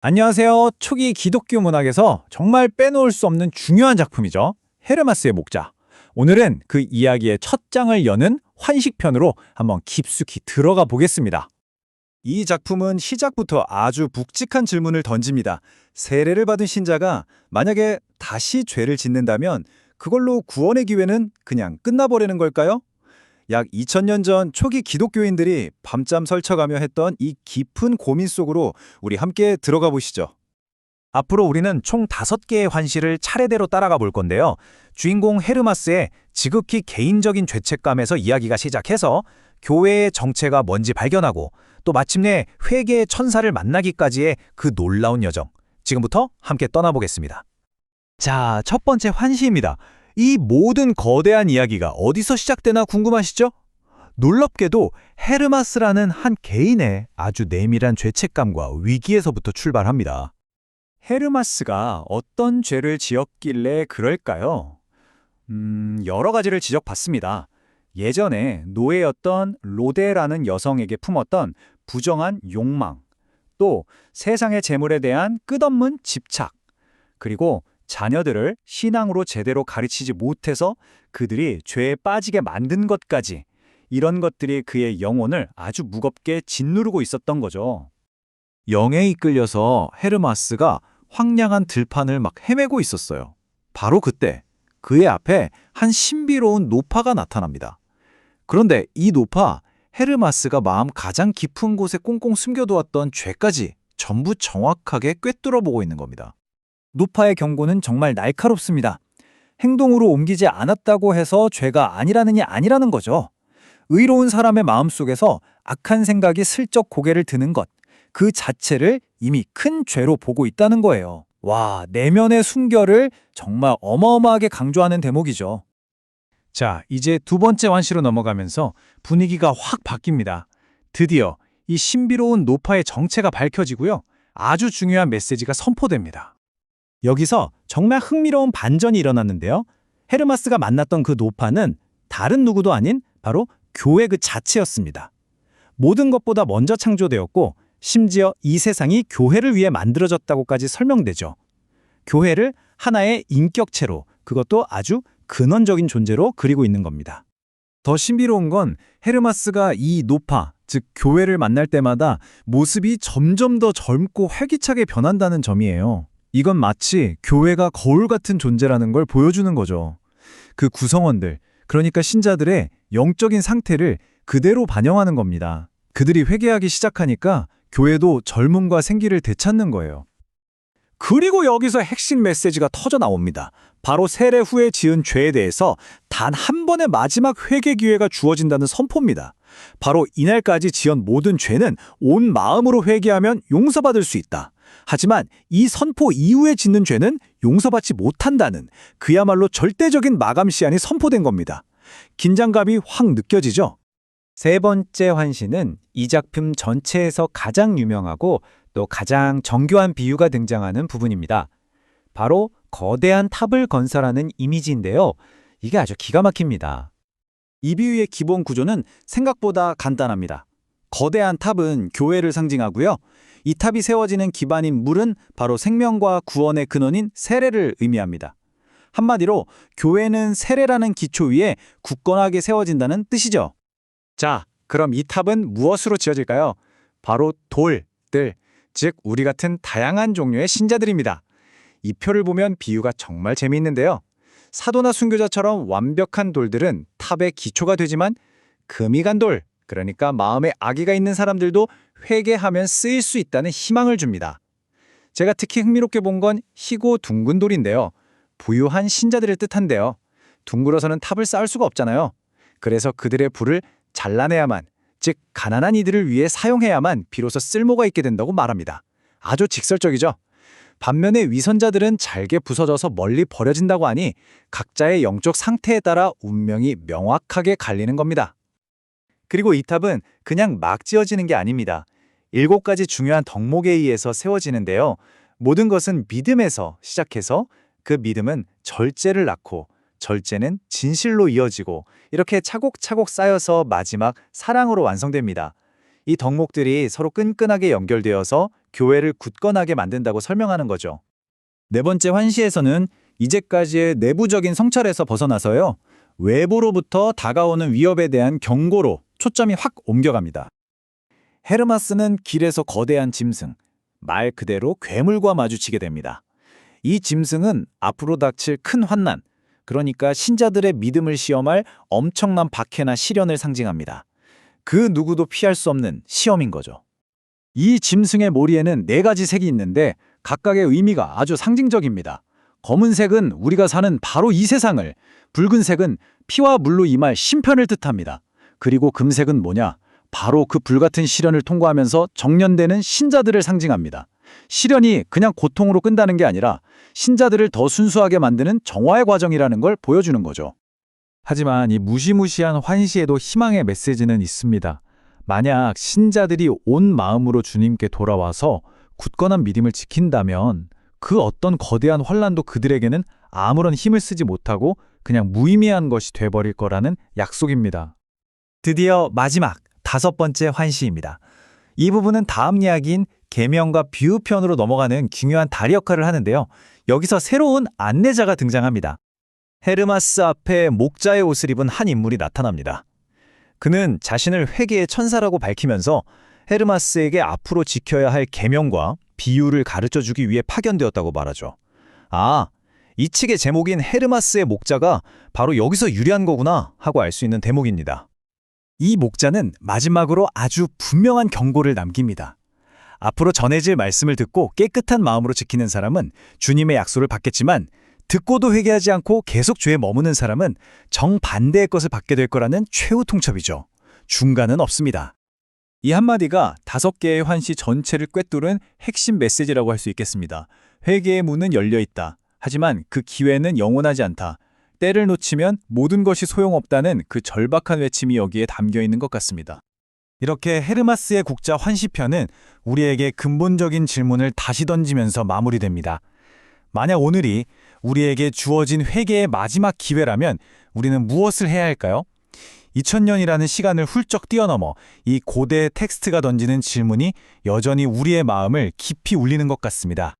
안녕하세요. 초기 기독교 문학에서 정말 빼놓을 수 없는 중요한 작품이죠. 헤르마스의 목자. 오늘은 그 이야기의 첫 장을 여는 환식편으로 한번 깊숙이 들어가 보겠습니다. 이 작품은 시작부터 아주 묵직한 질문을 던집니다. 세례를 받은 신자가 만약에 다시 죄를 짓는다면 그걸로 구원의 기회는 그냥 끝나버리는 걸까요? 약 2000년 전 초기 기독교인들이 밤잠 설쳐가며 했던 이 깊은 고민 속으로 우리 함께 들어가 보시죠. 앞으로 우리는 총 5개의 환시를 차례대로 따라가 볼 건데요. 주인공 헤르마스의 지극히 개인적인 죄책감에서 이야기가 시작해서 교회의 정체가 뭔지 발견하고 또 마침내 회개의 천사를 만나기까지의 그 놀라운 여정. 지금부터 함께 떠나보겠습니다. 자, 첫 번째 환시입니다. 이 모든 거대한 이야기가 어디서 시작되나 궁금하시죠? 놀랍게도 헤르마스라는 한 개인의 아주 내밀한 죄책감과 위기에서부터 출발합니다. 헤르마스가 어떤 죄를 지었길래 그럴까요? 여러 가지를 지적받습니다. 예전에 노예였던 로데라는 여성에게 품었던 부정한 욕망, 또 세상의 재물에 대한 끝없는 집착, 그리고 자녀들을 신앙으로 제대로 가르치지 못해서 그들이 죄에 빠지게 만든 것까지, 이런 것들이 그의 영혼을 아주 무겁게 짓누르고 있었던 거죠. 영에 이끌려서 헤르마스가 황량한 들판을 막 헤매고 있었어요. 바로 그때 그의 앞에 한 신비로운 노파가 나타납니다. 그런데 이 노파, 헤르마스가 마음 가장 깊은 곳에 꽁꽁 숨겨두었던 죄까지 전부 정확하게 꿰뚫어 보고 있는 겁니다. 노파의 경고는 정말 날카롭습니다. 행동으로 옮기지 않았다고 해서 죄가 아니라느니 아니라는 거죠. 의로운 사람의 마음속에서 악한 생각이 슬쩍 고개를 드는 것, 그 자체를 이미 큰 죄로 보고 있다는 거예요. 와, 내면의 순결을 정말 어마어마하게 강조하는 대목이죠. 자, 이제 두 번째 환시로 넘어가면서 분위기가 확 바뀝니다. 드디어 이 신비로운 노파의 정체가 밝혀지고요. 아주 중요한 메시지가 선포됩니다. 여기서 정말 흥미로운 반전이 일어났는데요. 헤르마스가 만났던 그 노파는 다른 누구도 아닌 바로 교회 그 자체였습니다. 모든 것보다 먼저 창조되었고 심지어 이 세상이 교회를 위해 만들어졌다고까지 설명되죠. 교회를 하나의 인격체로, 그것도 아주 근원적인 존재로 그리고 있는 겁니다. 더 신비로운 건 헤르마스가 이 노파, 즉 교회를 만날 때마다 모습이 점점 더 젊고 활기차게 변한다는 점이에요. 이건 마치 교회가 거울 같은 존재라는 걸 보여주는 거죠. 그 구성원들, 그러니까 신자들의 영적인 상태를 그대로 반영하는 겁니다. 그들이 회개하기 시작하니까 교회도 젊음과 생기를 되찾는 거예요. 그리고 여기서 핵심 메시지가 터져 나옵니다. 바로 세례 후에 지은 죄에 대해서 단 한 번의 마지막 회개 기회가 주어진다는 선포입니다. 바로 이날까지 지은 모든 죄는 온 마음으로 회개하면 용서받을 수 있다. 하지만 이 선포 이후에 짓는 죄는 용서받지 못한다는 그야말로 절대적인 마감 시한이 선포된 겁니다. 긴장감이 확 느껴지죠? 세 번째 환시는 이 작품 전체에서 가장 유명하고 또 가장 정교한 비유가 등장하는 부분입니다. 바로 거대한 탑을 건설하는 이미지인데요. 이게 아주 기가 막힙니다. 이 비유의 기본 구조는 생각보다 간단합니다. 거대한 탑은 교회를 상징하고요. 이 탑이 세워지는 기반인 물은 바로 생명과 구원의 근원인 세례를 의미합니다. 한마디로 교회는 세례라는 기초 위에 굳건하게 세워진다는 뜻이죠. 자, 그럼 이 탑은 무엇으로 지어질까요? 바로 돌들, 즉 우리 같은 다양한 종류의 신자들입니다. 이 표를 보면 비유가 정말 재미있는데요. 사도나 순교자처럼 완벽한 돌들은 탑의 기초가 되지만 금이 간 돌, 그러니까 마음에 악의가 있는 사람들도 회개하면 쓰일 수 있다는 희망을 줍니다. 제가 특히 흥미롭게 본 건 희고 둥근 돌인데요. 부유한 신자들을 뜻한데요. 둥글어서는 탑을 쌓을 수가 없잖아요. 그래서 그들의 불을 잘라내야만, 즉 가난한 이들을 위해 사용해야만 비로소 쓸모가 있게 된다고 말합니다. 아주 직설적이죠. 반면에 위선자들은 잘게 부서져서 멀리 버려진다고 하니 각자의 영적 상태에 따라 운명이 명확하게 갈리는 겁니다. 그리고 이 탑은 그냥 막 지어지는 게 아닙니다. 7가지 중요한 덕목에 의해서 세워지는데요. 모든 것은 믿음에서 시작해서 그 믿음은 절제를 낳고 절제는 진실로 이어지고 이렇게 차곡차곡 쌓여서 마지막 사랑으로 완성됩니다. 이 덕목들이 서로 끈끈하게 연결되어서 교회를 굳건하게 만든다고 설명하는 거죠. 네 번째 환시에서는 이제까지의 내부적인 성찰에서 벗어나서요. 외부로부터 다가오는 위협에 대한 경고로 초점이 확 옮겨갑니다. 헤르마스는 길에서 거대한 짐승, 말 그대로 괴물과 마주치게 됩니다. 이 짐승은 앞으로 닥칠 큰 환난, 그러니까 신자들의 믿음을 시험할 엄청난 박해나 시련을 상징합니다. 그 누구도 피할 수 없는 시험인 거죠. 이 짐승의 머리에는 4가지 색이 있는데 각각의 의미가 아주 상징적입니다. 검은색은 우리가 사는 바로 이 세상을, 붉은색은 피와 물로 임할 심판을 뜻합니다. 그리고 금색은 뭐냐? 바로 그 불같은 시련을 통과하면서 정련되는 신자들을 상징합니다. 시련이 그냥 고통으로 끝나는 게 아니라 신자들을 더 순수하게 만드는 정화의 과정이라는 걸 보여주는 거죠. 하지만 이 무시무시한 환시에도 희망의 메시지는 있습니다. 만약 신자들이 온 마음으로 주님께 돌아와서 굳건한 믿음을 지킨다면 그 어떤 거대한 환난도 그들에게는 아무런 힘을 쓰지 못하고 그냥 무의미한 것이 돼버릴 거라는 약속입니다. 드디어 마지막 5번째 환시입니다. 이 부분은 다음 이야기인 계명과 비유편으로 넘어가는 중요한 다리 역할을 하는데요. 여기서 새로운 안내자가 등장합니다. 헤르마스 앞에 목자의 옷을 입은 한 인물이 나타납니다. 그는 자신을 회개의 천사라고 밝히면서 헤르마스에게 앞으로 지켜야 할 계명과 비유를 가르쳐주기 위해 파견되었다고 말하죠. 아, 이 책의 제목인 헤르마스의 목자가 바로 여기서 유래한 거구나 하고 알 수 있는 대목입니다. 이 목자는 마지막으로 아주 분명한 경고를 남깁니다. 앞으로 전해질 말씀을 듣고 깨끗한 마음으로 지키는 사람은 주님의 약속을 받겠지만 듣고도 회개하지 않고 계속 죄에 머무는 사람은 정반대의 것을 받게 될 거라는 최후 통첩이죠. 중간은 없습니다. 이 한마디가 5개의 환시 전체를 꿰뚫은 핵심 메시지라고 할 수 있겠습니다. 회개의 문은 열려 있다. 하지만 그 기회는 영원하지 않다. 때를 놓치면 모든 것이 소용없다는 그 절박한 외침이 여기에 담겨 있는 것 같습니다. 이렇게 헤르마스의 국자 환시편은 우리에게 근본적인 질문을 다시 던지면서 마무리됩니다. 만약 오늘이 우리에게 주어진 회개의 마지막 기회라면 우리는 무엇을 해야 할까요? 2000년이라는 시간을 훌쩍 뛰어넘어 이 고대 텍스트가 던지는 질문이 여전히 우리의 마음을 깊이 울리는 것 같습니다.